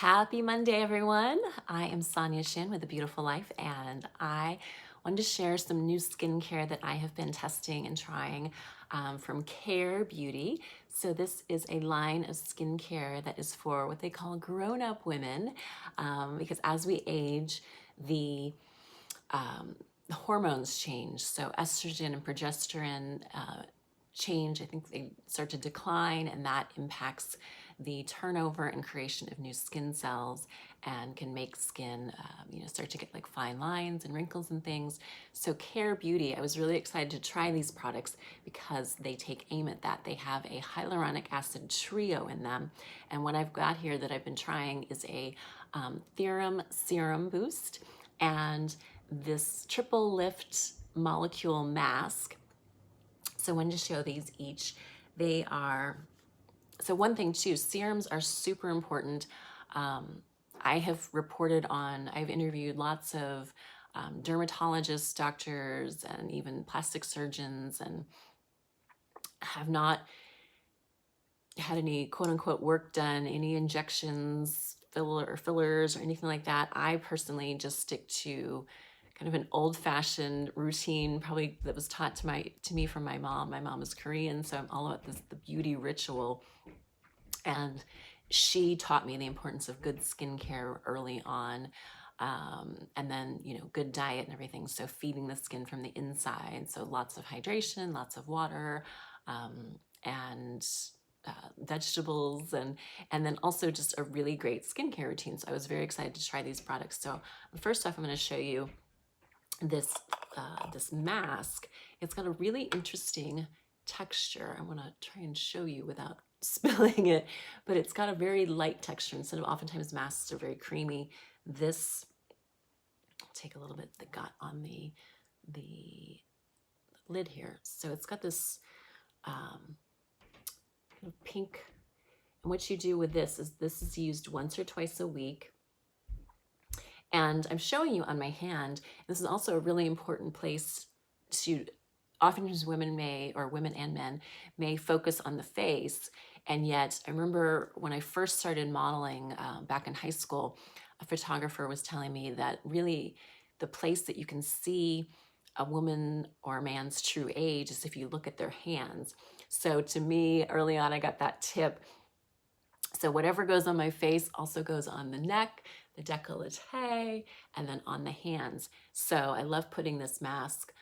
Happy Monday, everyone. I am Sonia Shin with A Beautiful Life, and I wanted to share some new skincare that I have been testing and trying from Caire Beauty. So this is a line of skincare that is for what they call grown-up women, because as we age, the hormones change. So estrogen and progesterone change. I think they start to decline, and that impacts the turnover and creation of new skin cells and can make skin start to get like fine lines and wrinkles and things. So Caire Beauty, I was really excited to try these products because they take aim at that. They have a hyaluronic acid trio in them, and what I've got here that I've been trying is a Theorem Serum Boost and this triple lift molecule mask. So I wanted to show these each. They are, so one thing too, serums are super important. I have reported on, I've interviewed lots of dermatologists, doctors, and even plastic surgeons, and have not had any quote unquote work done, any injections, fillers or anything like that. I personally just stick to kind of an old-fashioned routine, probably that was taught to me from my mom. My mom is Korean, so I'm all about the beauty ritual. And she taught me the importance of good skincare early on. And then, good diet and everything. So feeding the skin from the inside. So lots of hydration, lots of water, and vegetables, and then also just a really great skincare routine. So I was very excited to try these products. So first off, I'm going to show you this mask. It's got a really interesting texture. I'm going to try and show you without spilling it, but it's got a very light texture instead of oftentimes masks are very creamy. This, I'll take a little bit that got on the lid here. So it's got this kind of pink, and what you do with this is used once or twice a week. And I'm showing you on my hand. This is also a really important place to, oftentimes women and men may focus on the face. And yet I remember when I first started modeling back in high school, a photographer was telling me that really the place that you can see a woman or a man's true age is if you look at their hands. So to me, early on, I got that tip. So whatever goes on my face also goes on the neck, the décolleté, and then on the hands. So I love putting this mask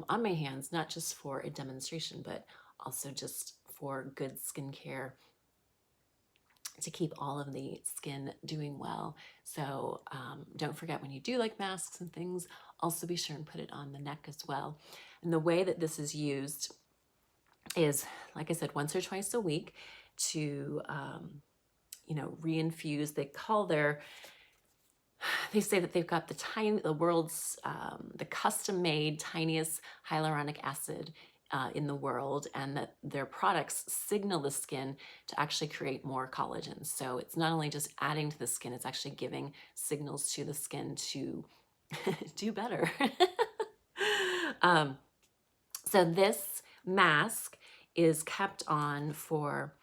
on my hands, not just for a demonstration, but also just for good skincare to keep all of the skin doing well. So don't forget, when you do like masks and things, also be sure and put it on the neck as well. And the way that this is used is, like I said, once or twice a week to reinfuse. They say that they've got the world's, the custom-made tiniest hyaluronic acid in the world, and that their products signal the skin to actually create more collagen. So it's not only just adding to the skin, it's actually giving signals to the skin to do better. So this mask is kept on for,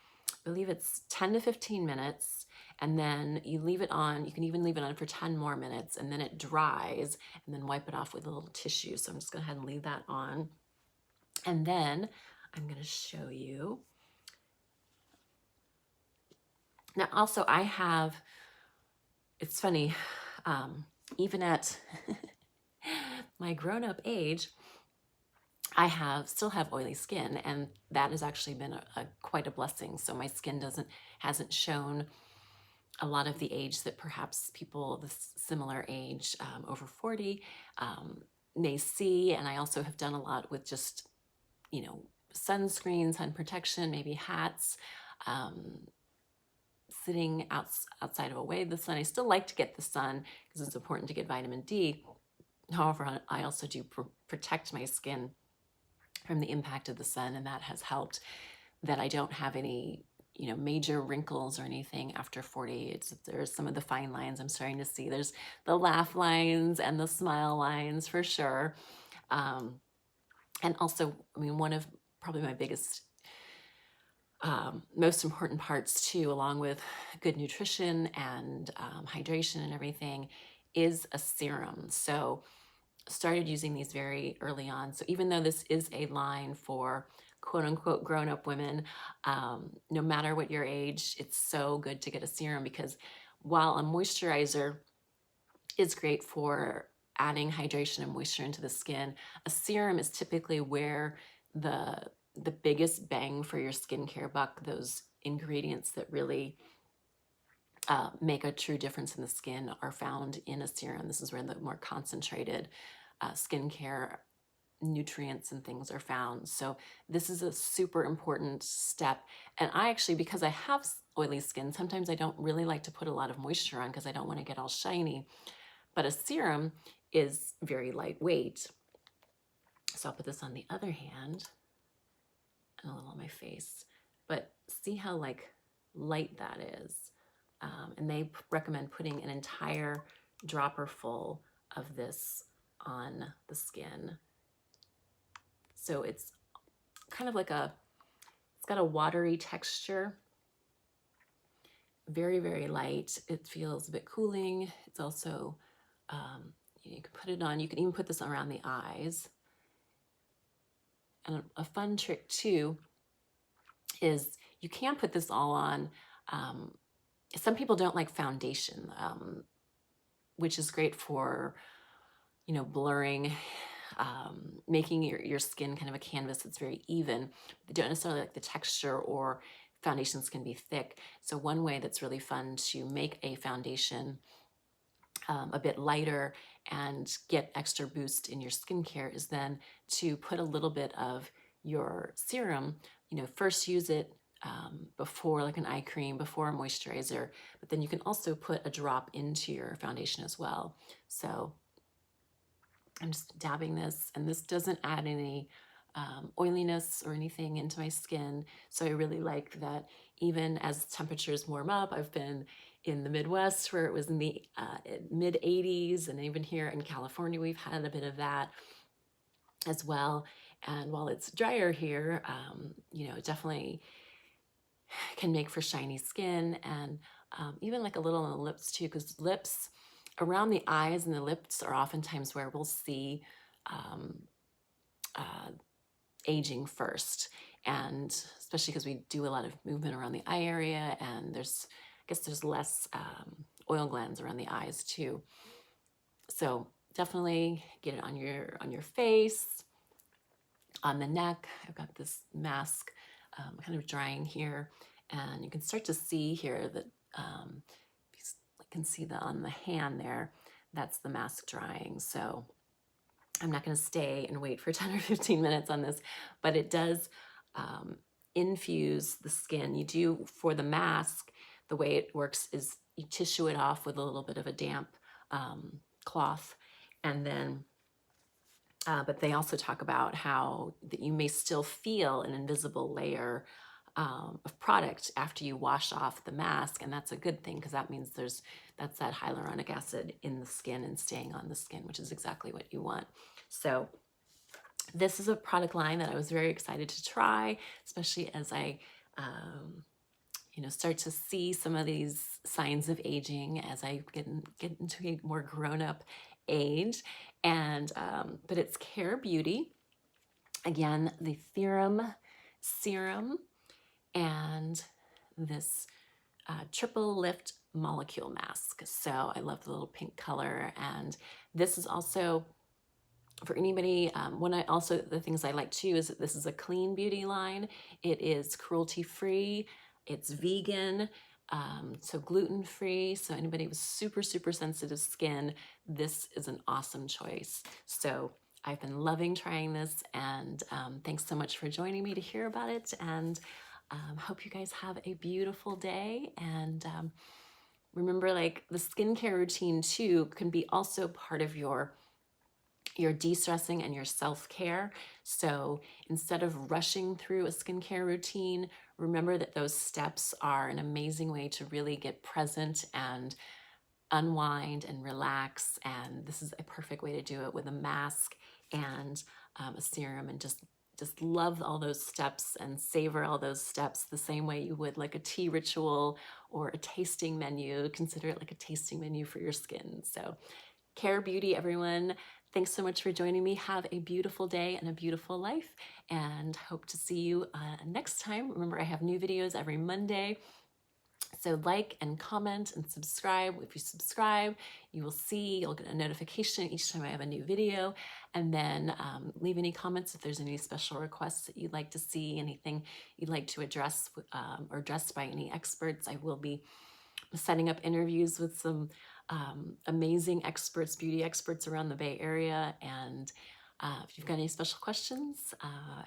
I believe it's 10 to 15 minutes, and then you leave it on. You can even leave it on for 10 more minutes, and then it dries, and then wipe it off with a little tissue. So I'm just going to go ahead and leave that on. And then I'm going to show you. Now also I have, it's funny, even at my grown-up age, I still have oily skin, and that has actually been quite a blessing. So my skin hasn't shown a lot of the age that perhaps people this similar age, over 40, may see. And I also have done a lot with just, sunscreen, sun protection, maybe hats, sitting outside of away the sun. I still like to get the sun because it's important to get vitamin D. However, I also do protect my skin from the impact of the sun, and that has helped that I don't have any, major wrinkles or anything after 40. There's some of the fine lines I'm starting to see. There's the laugh lines and the smile lines for sure. And also, one of probably my biggest most important parts too, along with good nutrition and hydration and everything, is a serum. So started using these very early on. So even though this is a line for quote unquote grown up women, no matter what your age, it's so good to get a serum, because while a moisturizer is great for adding hydration and moisture into the skin, a serum is typically where the biggest bang for your skincare buck, those ingredients that really make a true difference in the skin, are found in a serum. This is where the more concentrated skincare nutrients and things are found. So this is a super important step. And I actually, because I have oily skin, sometimes I don't really like to put a lot of moisture on because I don't want to get all shiny. But a serum is very lightweight. So I'll put this on the other hand and a little on my face. But see how like light that is. And they recommend putting an entire dropper full of this on the skin. So it's kind of like it's got a watery texture. Very, very light. It feels a bit cooling. It's also, you can put it on, you can even put this around the eyes. And a fun trick too is you can put this all on. Some people don't like foundation, which is great for, blurring, making your skin kind of a canvas that's very even. They don't necessarily like the texture, or foundations can be thick. So one way that's really fun to make a foundation a bit lighter and get extra boost in your skincare is then to put a little bit of your serum, first use it before, like an eye cream, before a moisturizer, but then you can also put a drop into your foundation as well. So I'm just dabbing this, and this doesn't add any oiliness or anything into my skin. So I really like that even as temperatures warm up. I've been in the Midwest where it was in the mid 80s, and even here in California, we've had a bit of that as well. And while it's drier here, it definitely can make for shiny skin, and even like a little on the lips too, because lips around the eyes and the lips are oftentimes where we'll see aging first. And especially because we do a lot of movement around the eye area, and there's less oil glands around the eyes too. So definitely get it on your face, on the neck. I've got this mask kind of drying here, and you can start to see here that you can see that on the hand there, that's the mask drying. So I'm not going to stay and wait for 10 or 15 minutes on this, but it does infuse the skin. You do, for the mask, the way it works is you tissue it off with a little bit of a damp cloth, and then but they also talk about how that you may still feel an invisible layer of product after you wash off the mask, and that's a good thing, because that means that's that hyaluronic acid in the skin and staying on the skin, which is exactly what you want. So this is a product line that I was very excited to try, especially as I start to see some of these signs of aging as I get into a more grown-up age. And but it's Caire Beauty, again, the Theorem Serum, and this triple lift molecule mask. So I love the little pink color, and this is also for anybody. The things I like too is that this is a clean beauty line. It is cruelty-free, it's vegan, so gluten-free. So anybody with super, super sensitive skin, this is an awesome choice. So I've been loving trying this, and thanks so much for joining me to hear about it. And hope you guys have a beautiful day. And remember, like, the skincare routine too can be also part of your de-stressing and your self-care. So instead of rushing through a skincare routine, remember that those steps are an amazing way to really get present and unwind and relax. And this is a perfect way to do it with a mask and a serum, and just just love all those steps and savor all those steps the same way you would like a tea ritual or a tasting menu. Consider it like a tasting menu for your skin. So Caire Beauty, everyone. Thanks so much for joining me. Have a beautiful day and a beautiful life, and hope to see you next time. Remember, I have new videos every Monday. So like and comment and subscribe. If you subscribe, you'll get a notification each time I have a new video. And then leave any comments if there's any special requests that you'd like to see, anything you'd like to address or addressed by any experts. I will be setting up interviews with some amazing experts, beauty experts around the Bay Area. And if you've got any special questions,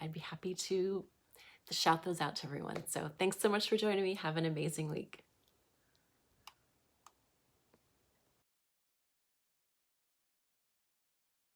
I'd be happy to shout those out to everyone. So thanks so much for joining me. Have an amazing week.